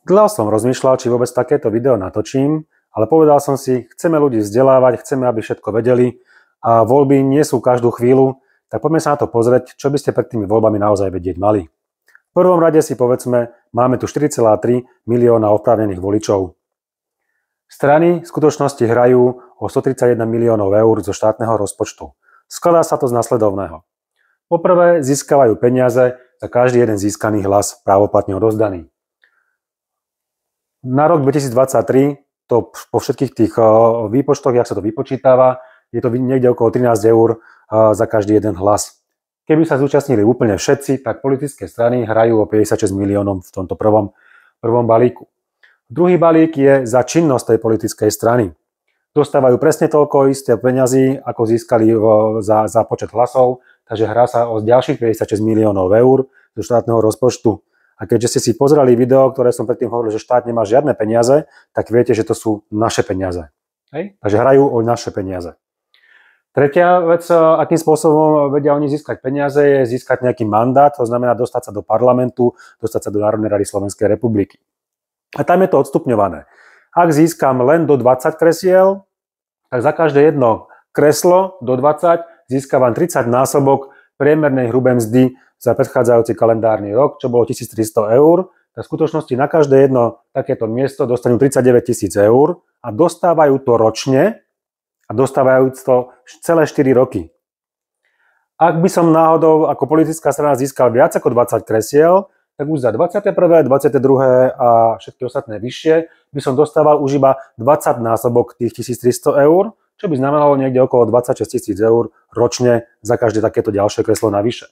Dlho som rozmýšľal, či vôbec takéto video natočím, ale povedal som si, chceme ľudí vzdelávať, chceme, aby všetko vedeli a voľby nie sú každú chvíľu, tak poďme sa na to pozrieť, čo by ste pred tými voľbami naozaj vedieť mali. V prvom rade si povedzme, máme tu 4,3 milióna oprávnených voličov. Strany v skutočnosti hrajú o 131 miliónov eur zo štátneho rozpočtu. Skladá sa to z nasledovného. Poprvé získavajú peniaze za každý jeden získaný hlas právoplatne odovzdaný. Na rok 2023 to po všetkých tých výpočtoch, jak sa to vypočítava, je to niekde okolo 13 eur za každý jeden hlas. Keby sa zúčastnili úplne všetci, tak politické strany hrajú o 56 miliónov v tomto prvom balíku. Druhý balík je za činnosť tej politickej strany. Dostávajú presne toľko isté peňazí, ako získali za počet hlasov, takže hrá sa o ďalších 56 miliónov eur zo štátneho rozpočtu. A keďže ste si pozerali video, ktoré som predtým hovoril, že štát nemá žiadne peniaze, tak viete, že to sú naše peniaze. Hej? Takže hrajú o naše peniaze. Tretia vec, akým spôsobom vedia oni získať peniaze, je získať nejaký mandát, to znamená dostať sa do parlamentu, dostať sa do Národnej rady Slovenskej republiky. A tam je to odstupňované. Ak získam len do 20 kresiel, tak za každé jedno kreslo do 20 získavam 30 násobok priemernej hrubej mzdy za predchádzajúci kalendárny rok, čo bolo 1300 eur. Tak v skutočnosti na každé jedno takéto miesto dostanú 39 000 eur a dostávajú to ročne a dostávajú to celé 4 roky. Ak by som náhodou ako politická strana získal viac ako 20 kresiel, tak už za 21., 22. a všetky ostatné vyššie by som dostával už iba 20 násobok tých 1300 eur, čo by znamenalo niekde okolo 26 000 eur ročne za každé takéto ďalšie kreslo navyše.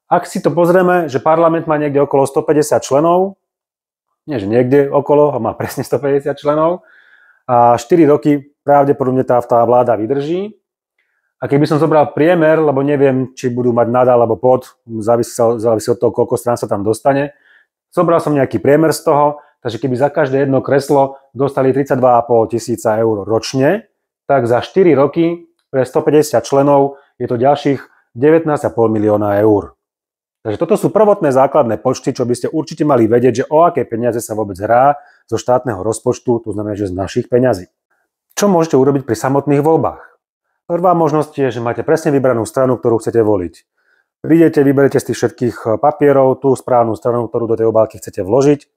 Ak si to pozrieme, že parlament má niekde okolo 150 členov, nie že niekde okolo, má presne 150 členov a 4 roky pravdepodobne tá vláda vydrží. A keby som zobral priemer, lebo neviem, či budú mať nad alebo pod, závisí od toho, koľko strán sa tam dostane, zobral som nejaký priemer z toho, takže keby za každé jedno kreslo dostali 32 500 eur ročne, tak za 4 roky pre 150 členov je to ďalších 19,5 milióna eur. Takže toto sú prvotné základné počty, čo by ste určite mali vedieť, že o aké peniaze sa vôbec hrá zo štátneho rozpočtu, to znamená, že z našich peňazí. Čo môžete urobiť pri samotných voľbách? Prvá možnosť je, že máte presne vybranú stranu, ktorú chcete voliť. Prídete, vyberete z tých všetkých papierov tú správnu stranu, ktorú do tej obálky chcete vložiť,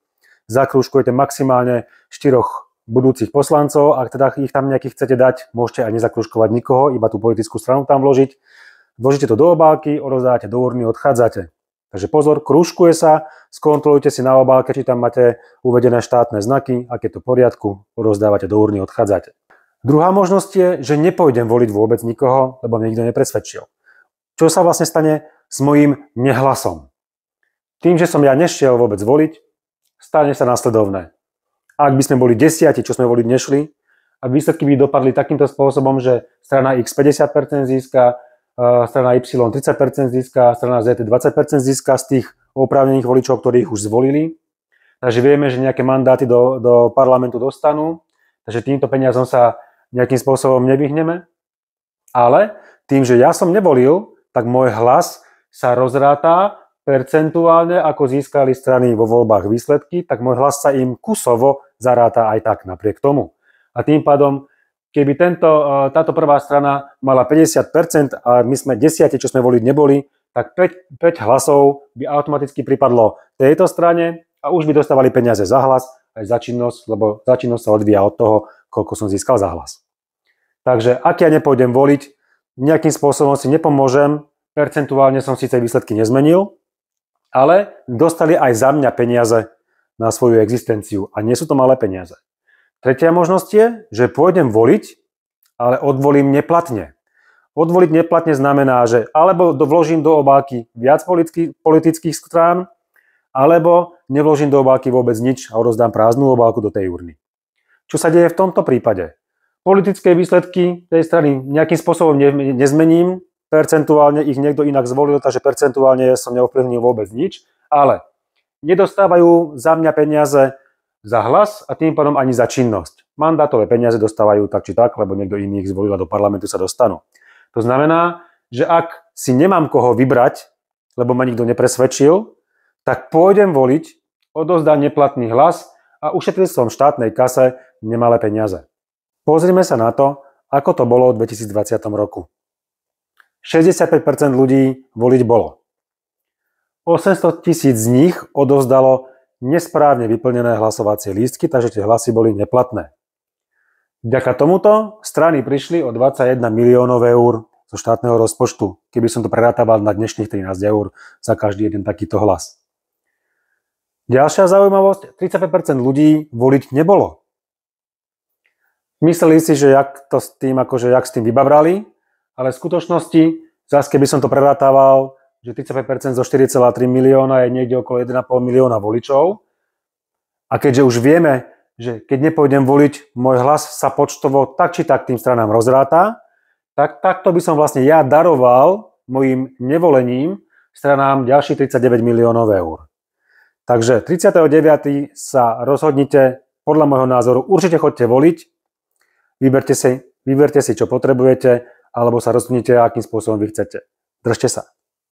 zakrúžkujete maximálne 4 budúcich poslancov, ak teda ich tam nejakých chcete dať, môžete aj nezakrúžkovať nikoho, iba tú politickú stranu tam vložiť. Vložíte to do obálky, odovzdávate do urny, odchádzate. Takže pozor, krúžkuje sa, skontrolujte si na obálke, či tam máte uvedené štátne znaky, ak je to v poriadku, odovzdávate do urny, odchádzate. Druhá možnosť je, že nepôjdem voliť vôbec nikoho, lebo mi nikto nepresvedčil. Čo sa vlastne stane s mojím nehlasom? Tým, že som ja nešiel vôbec voliť, stane sa nasledovné. Ak by sme boli 10, čo sme voliť nešli, a výsledky by dopadli takýmto spôsobom, že strana X 50% získa, strana Y 30% získa, strana Z 20% získa z tých oprávnených voličov, ktorých už zvolili. Takže vieme, že nejaké mandáty do parlamentu dostanú, takže týmto peniazom sa nejakým spôsobom nevyhneme. Ale tým, že ja som nevolil, tak môj hlas sa rozráta percentuálne, ako získali strany vo voľbách výsledky, tak môj hlas sa im kusovo zaráta aj tak napriek tomu. A tým pádom, keby táto prvá strana mala 50% a my sme 10, čo sme voliť neboli, tak 5 hlasov by automaticky pripadlo tejto strane a už by dostávali peniaze za hlas aj za činnosť, lebo za činnosť sa odvíja od toho, koľko som získal za hlas. Takže ak ja nepôjdem voliť, nejakým spôsobom si nepomôžem, percentuálne som síce výsledky nezmenil, ale dostali aj za mňa peniaze na svoju existenciu a nie sú to malé peniaze. Tretia možnosť je, že pôjdem voliť, ale odvolím neplatne. Odvoliť neplatne znamená, že alebo vložím do obálky viac politických strán, alebo nevložím do obálky vôbec nič a odovzdám prázdnu obálku do tej urny. Čo sa deje v tomto prípade? Politické výsledky tej strany nejakým spôsobom nezmením, percentuálne ich niekto inak zvolil, takže percentuálne som neovplyvnil vôbec nič, ale nedostávajú za mňa peniaze za hlas a tým pádom ani za činnosť. Mandátové peniaze dostávajú tak či tak, lebo niekto iný ich zvolil a do parlamentu sa dostanú. To znamená, že ak si nemám koho vybrať, lebo ma nikto nepresvedčil, tak pôjdem voliť, odozdám neplatný hlas a ušetril som štátnej kase nemalé peniaze. Pozrime sa na to, ako to bolo v 2020 roku. 65% ľudí voliť bolo. 800 000 z nich odovzdalo nesprávne vyplnené hlasovacie lístky, takže tie hlasy boli neplatné. Vďaka tomuto strany prišli o 21 miliónov eur zo štátneho rozpočtu, keby som to prerátával na dnešných 13 eur za každý jeden takýto hlas. Ďalšia zaujímavosť, 35% ľudí voliť nebolo. Mysleli si, že jak s tým vybabrali, ale v skutočnosti, zase keby som to prerátával, že 35% zo 4,3 milióna je niekde okolo 1,5 milióna voličov. A keďže už vieme, že keď nepôjdem voliť, môj hlas sa počtovo tak či tak tým stranám rozráta, tak takto by som vlastne ja daroval mojim nevolením stranám ďalších 39 miliónov eur. Takže 39. sa rozhodnite, podľa môjho názoru, určite choďte voliť, vyberte si, čo potrebujete, alebo sa rozhodnite, akým spôsobom vy chcete. Držte sa.